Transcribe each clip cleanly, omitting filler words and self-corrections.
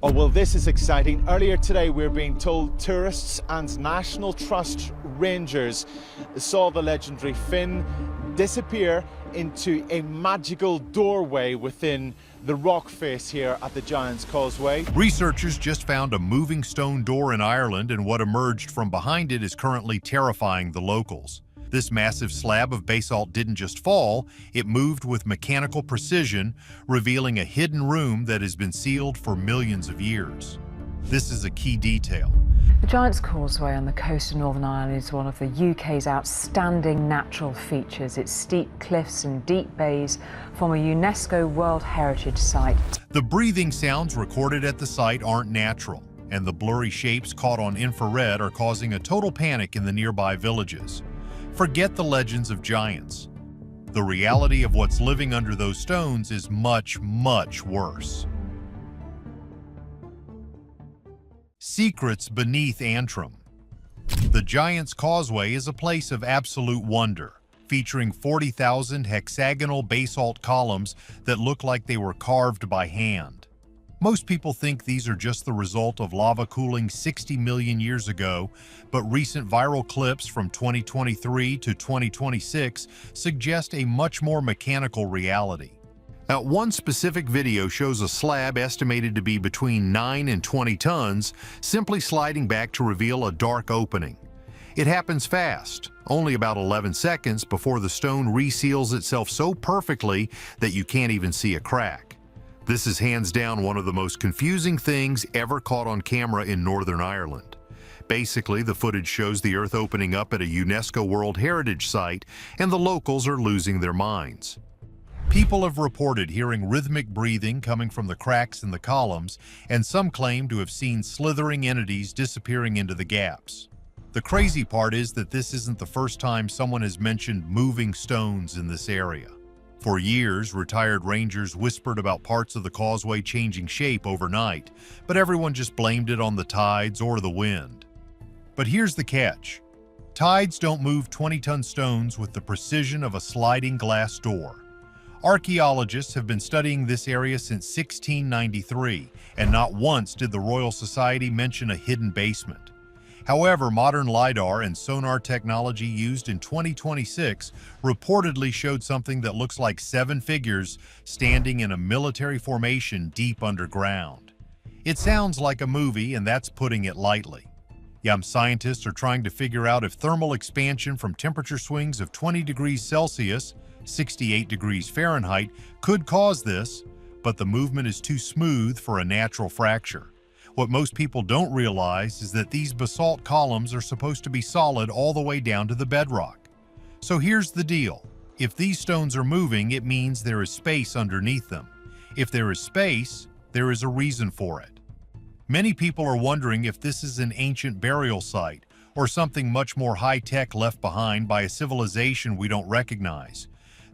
Oh, well, this is exciting. Earlier today, we're being told tourists and National Trust rangers saw the legendary fin disappear into a magical doorway within the rock face here at the Giant's Causeway. Researchers just found a moving stone door in Ireland, and what emerged from behind it is currently terrifying the locals. This massive slab of basalt didn't just fall, it moved with mechanical precision, revealing a hidden room that has been sealed for millions of years. This is a key detail. The Giant's Causeway on the coast of Northern Ireland is one of the UK's outstanding natural features. Its steep cliffs and deep bays form a UNESCO World Heritage Site. The breathing sounds recorded at the site aren't natural, and the blurry shapes caught on infrared are causing a total panic in the nearby villages. Forget the legends of giants. The reality of what's living under those stones is much, much worse. Secrets beneath Antrim. The Giant's Causeway is a place of absolute wonder, featuring 40,000 hexagonal basalt columns that look like they were carved by hand. Most people think these are just the result of lava cooling 60 million years ago, but recent viral clips from 2023 to 2026 suggest a much more mechanical reality. Now, one specific video shows a slab estimated to be between 9 and 20 tons simply sliding back to reveal a dark opening. It happens fast, only about 11 seconds before the stone reseals itself so perfectly that you can't even see a crack. This is hands down one of the most confusing things ever caught on camera in Northern Ireland. Basically, the footage shows the earth opening up at a UNESCO World Heritage Site, and the locals are losing their minds. People have reported hearing rhythmic breathing coming from the cracks in the columns, and some claim to have seen slithering entities disappearing into the gaps. The crazy part is that this isn't the first time someone has mentioned moving stones in this area. For years, retired rangers whispered about parts of the causeway changing shape overnight, but everyone just blamed it on the tides or the wind. But here's the catch. Tides don't move 20-ton stones with the precision of a sliding glass door. Archaeologists have been studying this area since 1693, and not once did the Royal Society mention a hidden basement. However, modern LiDAR and sonar technology used in 2026 reportedly showed something that looks like 7 figures standing in a military formation deep underground. It sounds like a movie, and that's putting it lightly. Scientists are trying to figure out if thermal expansion from temperature swings of 20 degrees Celsius, 68 degrees Fahrenheit, could cause this, but the movement is too smooth for a natural fracture. What most people don't realize is that these basalt columns are supposed to be solid all the way down to the bedrock. So here's the deal. If these stones are moving, it means there is space underneath them. If there is space, there is a reason for it. Many people are wondering if this is an ancient burial site or something much more high-tech left behind by a civilization we don't recognize.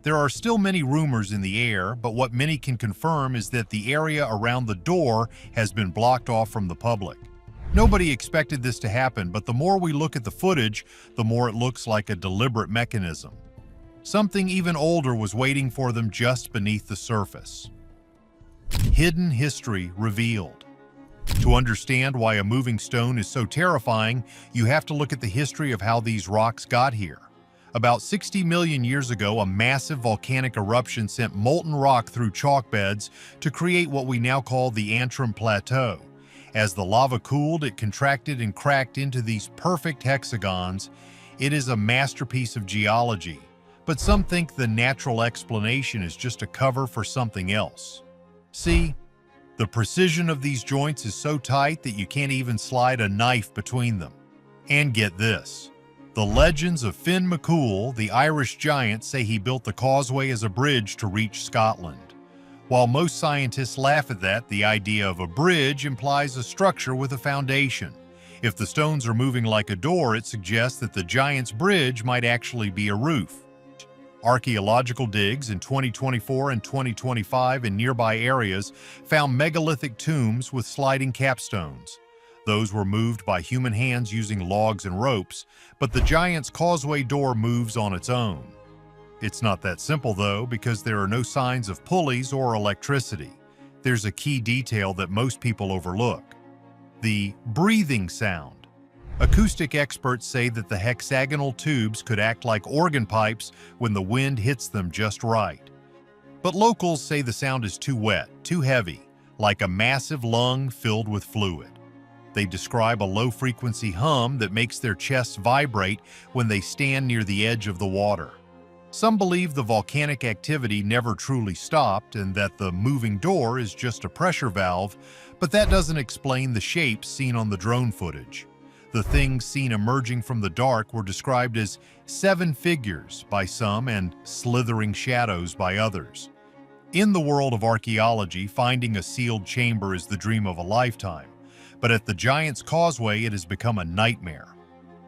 There are still many rumors in the air, but what many can confirm is that the area around the door has been blocked off from the public. Nobody expected this to happen, but the more we look at the footage, the more it looks like a deliberate mechanism. Something even older was waiting for them just beneath the surface. Hidden history revealed. To understand why a moving stone is so terrifying, you have to look at the history of how these rocks got here. About 60 million years ago, a massive volcanic eruption sent molten rock through chalk beds to create what we now call the Antrim Plateau. As the lava cooled, it contracted and cracked into these perfect hexagons. It is a masterpiece of geology, but some think the natural explanation is just a cover for something else. See, the precision of these joints is so tight that you can't even slide a knife between them. And get this. The legends of Finn McCool, the Irish giant, say he built the causeway as a bridge to reach Scotland. While most scientists laugh at that, the idea of a bridge implies a structure with a foundation. If the stones are moving like a door, it suggests that the giant's bridge might actually be a roof. Archaeological digs in 2024 and 2025 in nearby areas found megalithic tombs with sliding capstones. Those were moved by human hands using logs and ropes, but the Giant's Causeway door moves on its own. It's not that simple though, because there are no signs of pulleys or electricity. there's a key detail that most people overlook: the breathing sound. Acoustic experts say that the hexagonal tubes could act like organ pipes when the wind hits them just right. But locals say the sound is too wet, too heavy, like a massive lung filled with fluid. They describe a low-frequency hum that makes their chests vibrate when they stand near the edge of the water. Some believe the volcanic activity never truly stopped and that the moving door is just a pressure valve, but that doesn't explain the shapes seen on the drone footage. The things seen emerging from the dark were described as 7 figures by some and slithering shadows by others. In the world of archaeology, finding a sealed chamber is the dream of a lifetime, but at the Giant's Causeway it has become a nightmare.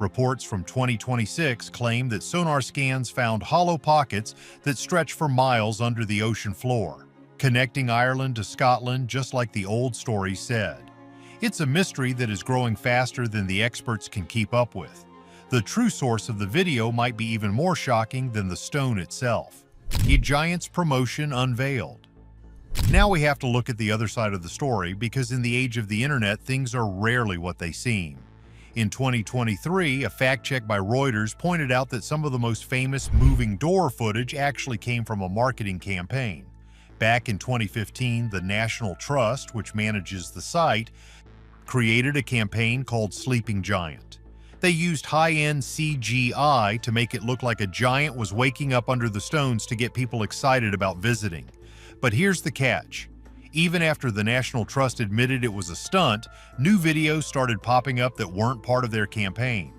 Reports from 2026 claim that sonar scans found hollow pockets that stretch for miles under the ocean floor, connecting Ireland to Scotland just like the old stories said. It's a mystery that is growing faster than the experts can keep up with. The true source of the video might be even more shocking than the stone itself. A Giant's promotion unveiled. Now we have to look at the other side of the story, because in the age of the internet, things are rarely what they seem. In 2023, a fact check by Reuters pointed out that some of the most famous moving door footage actually came from a marketing campaign. Back in 2015, the National Trust, which manages the site, created a campaign called Sleeping Giant. They used high-end CGI to make it look like a giant was waking up under the stones to get people excited about visiting. But here's the catch. Even after the National Trust admitted it was a stunt, new videos started popping up that weren't part of their campaign.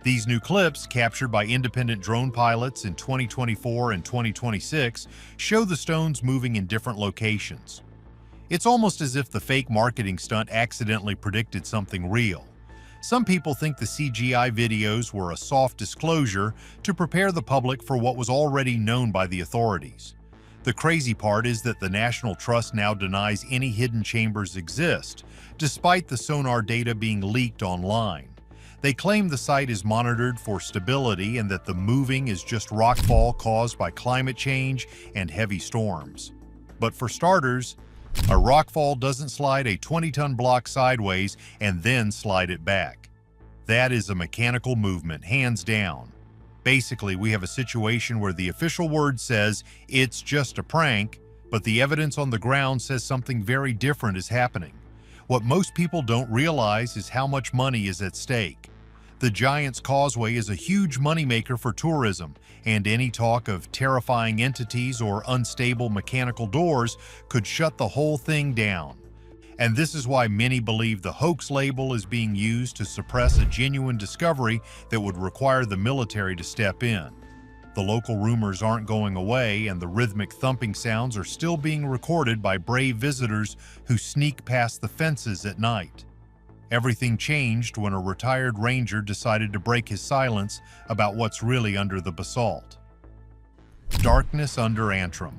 These new clips, captured by independent drone pilots in 2024 and 2026, show the stones moving in different locations. It's almost as if the fake marketing stunt accidentally predicted something real. Some people think the CGI videos were a soft disclosure to prepare the public for what was already known by the authorities. The crazy part is that the National Trust now denies any hidden chambers exist, despite the sonar data being leaked online. They claim the site is monitored for stability and that the moving is just rockfall caused by climate change and heavy storms. But for starters, a rockfall doesn't slide a 20-ton block sideways and then slide it back. That is a mechanical movement, hands down. Basically, we have a situation where the official word says it's just a prank, but the evidence on the ground says something very different is happening. What most people don't realize is how much money is at stake. The Giant's Causeway is a huge moneymaker for tourism, and any talk of terrifying entities or unstable mechanical doors could shut the whole thing down. And this is why many believe the hoax label is being used to suppress a genuine discovery that would require the military to step in. The local rumors aren't going away, and the rhythmic thumping sounds are still being recorded by brave visitors who sneak past the fences at night. Everything changed when a retired ranger decided to break his silence about what's really under the basalt. Darkness under Antrim.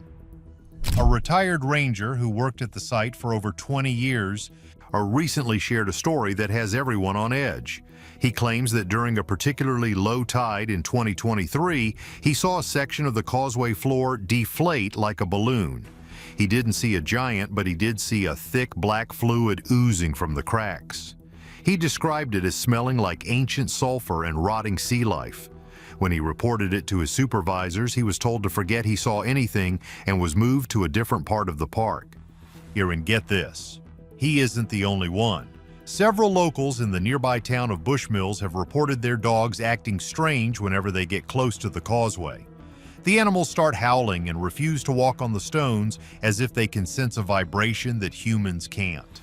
A retired ranger who worked at the site for over 20 years recently shared a story that has everyone on edge. He claims that during a particularly low tide in 2023, he saw a section of the causeway floor deflate like a balloon. He didn't see a giant, but he did see a thick black fluid oozing from the cracks. He described it as smelling like ancient sulfur and rotting sea life. When he reported it to his supervisors, he was told to forget he saw anything and was moved to a different part of the park. Here, and get this, he isn't the only one. Several locals in the nearby town of Bushmills have reported their dogs acting strange whenever they get close to the causeway. The animals start howling and refuse to walk on the stones as if they can sense a vibration that humans can't.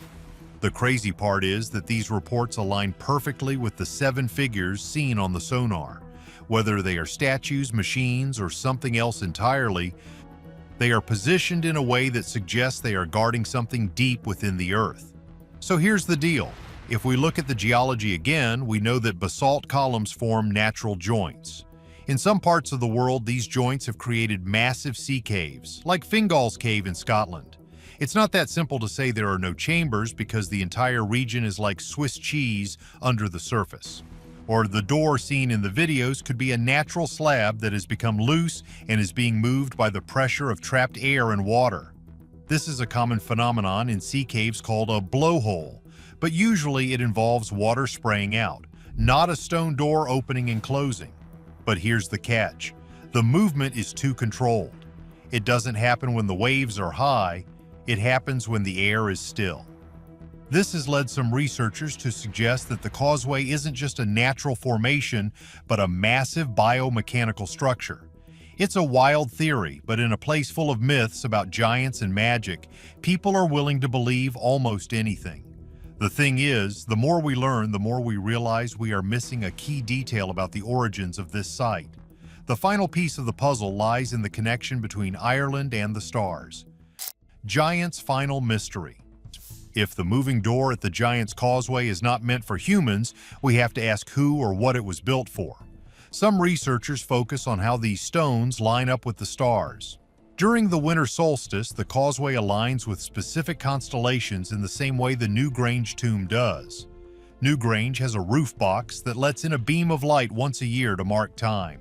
The crazy part is that these reports align perfectly with the 7 figures seen on the sonar. Whether they are statues, machines, or something else entirely, they are positioned in a way that suggests they are guarding something deep within the earth. So here's the deal. If we look at the geology again, we know that basalt columns form natural joints. In some parts of the world, these joints have created massive sea caves, like Fingal's Cave in Scotland. It's not that simple to say there are no chambers because the entire region is like Swiss cheese under the surface. Or the door seen in the videos could be a natural slab that has become loose and is being moved by the pressure of trapped air and water. This is a common phenomenon in sea caves called a blowhole, but usually it involves water spraying out, not a stone door opening and closing. But here's the catch. The movement is too controlled. It doesn't happen when the waves are high, it happens when the air is still. This has led some researchers to suggest that the causeway isn't just a natural formation, but a massive biomechanical structure. It's a wild theory, but in a place full of myths about giants and magic, people are willing to believe almost anything. The thing is, the more we learn, the more we realize we are missing a key detail about the origins of this site. The final piece of the puzzle lies in the connection between Ireland and the stars. Giant's final mystery. If the moving door at the Giant's Causeway is not meant for humans, we have to ask who or what it was built for. Some researchers focus on how these stones line up with the stars. During the winter solstice, the causeway aligns with specific constellations in the same way the Newgrange tomb does. Newgrange has a roof box that lets in a beam of light once a year to mark time.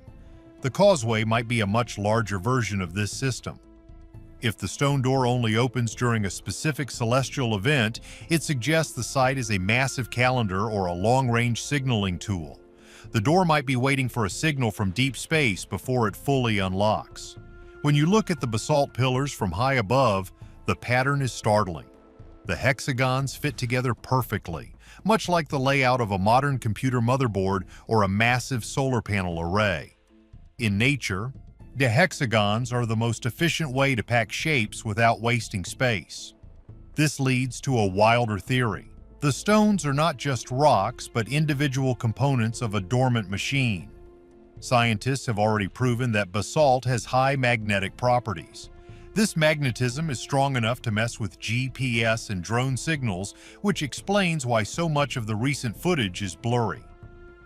The causeway might be a much larger version of this system. If the stone door only opens during a specific celestial event, it suggests the site is a massive calendar or a long-range signaling tool. The door might be waiting for a signal from deep space before it fully unlocks. When you look at the basalt pillars from high above, the pattern is startling. The hexagons fit together perfectly, much like the layout of a modern computer motherboard or a massive solar panel array. In nature, the hexagons are the most efficient way to pack shapes without wasting space. This leads to a wilder theory. The stones are not just rocks, but individual components of a dormant machine. Scientists have already proven that basalt has high magnetic properties. This magnetism is strong enough to mess with GPS and drone signals, which explains why so much of the recent footage is blurry.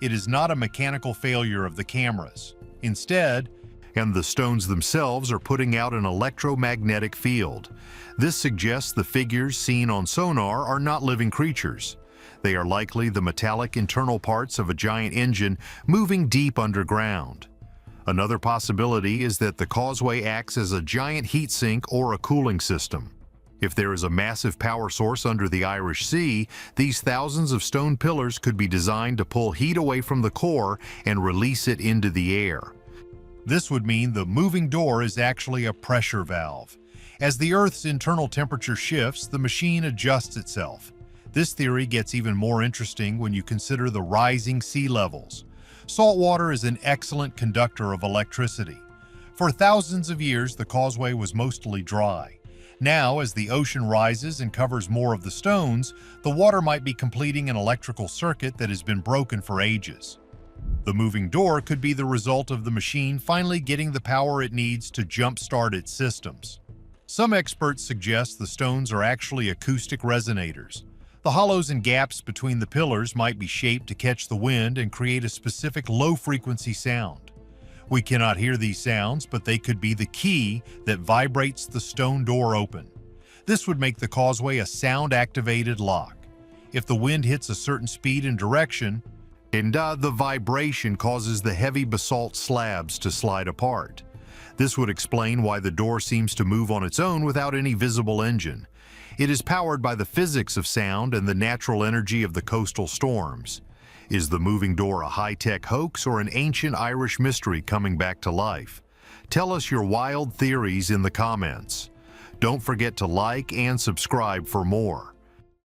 It is not a mechanical failure of the cameras. Instead, and the stones themselves are putting out an electromagnetic field. This suggests the figures seen on sonar are not living creatures. They are likely the metallic internal parts of a giant engine moving deep underground. Another possibility is that the causeway acts as a giant heat sink or a cooling system. If there is a massive power source under the Irish Sea, these thousands of stone pillars could be designed to pull heat away from the core and release it into the air. This would mean the moving door is actually a pressure valve. As the Earth's internal temperature shifts, the machine adjusts itself. This theory gets even more interesting when you consider the rising sea levels. Salt water is an excellent conductor of electricity. For thousands of years, the causeway was mostly dry. Now, as the ocean rises and covers more of the stones, the water might be completing an electrical circuit that has been broken for ages. The moving door could be the result of the machine finally getting the power it needs to jump-start its systems. Some experts suggest the stones are actually acoustic resonators. The hollows and gaps between the pillars might be shaped to catch the wind and create a specific low-frequency sound. We cannot hear these sounds, but they could be the key that vibrates the stone door open. This would make the causeway a sound-activated lock. If the wind hits a certain speed and direction, the vibration causes the heavy basalt slabs to slide apart. This would explain why the door seems to move on its own without any visible engine. It is powered by the physics of sound and the natural energy of the coastal storms. Is the moving door a high-tech hoax or an ancient Irish mystery coming back to life? Tell us your wild theories in the comments. Don't forget to like and subscribe for more.